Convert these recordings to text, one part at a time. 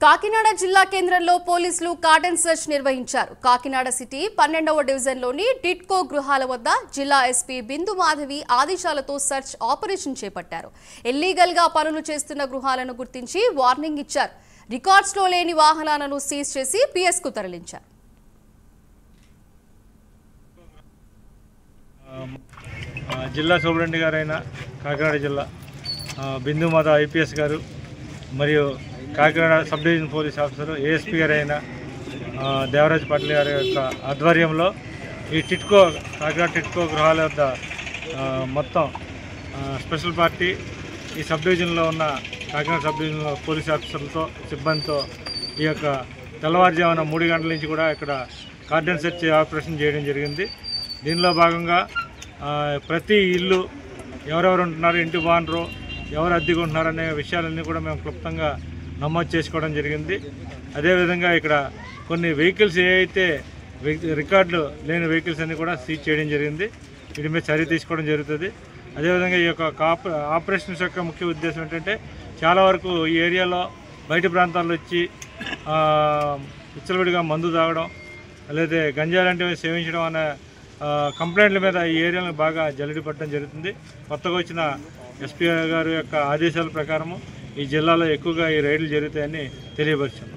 కాకినాడ జిల్లా కేంద్రంలో పోలీసులు కార్డన్ సెర్చ్ నిర్వహించారు. కాకినాడ సిటీ 12వ డివిజన్లోని టిట్కో గృహాల వద్ద జిల్లా ఎస్పీ బిందు మాధవి ఆదేశాలతో సెర్చ్ ఆపరేషన్ చేపట్టారు. ఇల్లీగల్ గా పనులు చేస్తున్న గృహాలను గుర్తించి వార్నింగ్ ఇచ్చారు. రికార్డ్స్ లో లేని వాహనాలను సీజ్ చేసి పిఎస్ కు తరలించారు. జిల్లా సూపరింటెండెంట్ గారైన కాకినాడ జిల్లా బిందు మాధవ్ ఐపీఎస్ గారు మరియు Kakinada sub division police officer ASP గారైన దేవరాజ్ పాటిల్ గారి యొక్క ఆధ్వర్యంలో ఈ కాకినాడ టిట్కో గృహాల వద్ద మొత్తం స్పెషల్ పార్టీ ఈ సబ్ డివిజన్లో ఉన్న కాకినాడ సబ్ డివిజన్లో పోలీస్ ఆఫీసర్లతో సిబ్బందితో ఈ యొక్క తెల్లవారుజామున 3 గంటల నుంచి కూడా ఇక్కడ కార్డన్ సెర్చ్ ఆపరేషన్ చేయడం జరిగింది. దీనిలో భాగంగా ప్రతి ఇల్లు ఎవరెవరు ఉంటున్నారు, ఇంటి ఓనరు ఎవరు అద్దెకు ఉంటున్నారు అనే విషయాలన్నీ కూడా మేము క్లుప్తంగా నమోదు చేసుకోవడం జరిగింది. అదేవిధంగా ఇక్కడ కొన్ని వెహికల్స్ ఏవైతే రికార్డులు లేని వెహికల్స్ అన్నీ కూడా సీజ్ చేయడం జరిగింది. వీటి మీద చర్య తీసుకోవడం జరుగుతుంది. అదేవిధంగా ఈ యొక్క ఆపరేషన్స్ యొక్క ముఖ్య ఉద్దేశం ఏంటంటే చాలా వరకు ఈ ఏరియాలో బయట ప్రాంతాల్లో వచ్చి విచ్చలవిడిగా మందు తాగడం లేదా గంజా లాంటివి సేవించడం అనే కంప్లైంట్ల మీద ఈ ఏరియాలో బాగా జల్లెడ పడడం జరుగుతుంది. కొత్తగా వచ్చిన ఎస్పీ గారి యొక్క ఆదేశాల ప్రకారము ఈ జిల్లాలో ఎక్కువగా ఈ రైడ్లు జరుగుతాయని తెలియపరిచాను.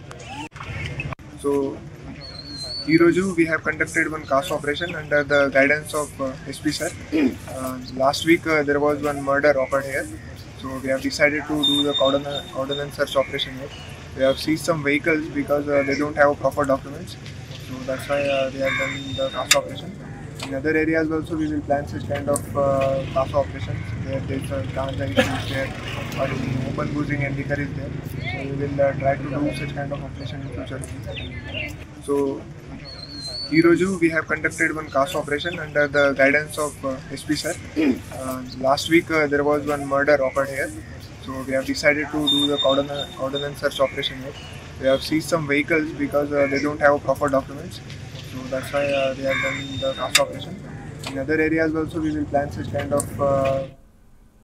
సో ఈరోజు we have conducted one CAS operation under the guidance of SP sir. Last week there was one murder occurred here, so we have decided to do the cordon and search operation here. We have seized some vehicles because they don't have proper documents, so that's why they have done the CAS operation. In other areas also we will plan such kind of CAS operations where there is a ganja issues there or open boozing and liquor is there, so we will try to do such kind of operation in future. So ఈరోజు we have conducted one CAS operation under the guidance of SP sir. Last week there was one murder occurred here, so we have decided to do the cordon and search operation here. We have seized some vehicles because they don't have proper documents, so that's why they have done the CAS operation. In other areas also we will plan such kind of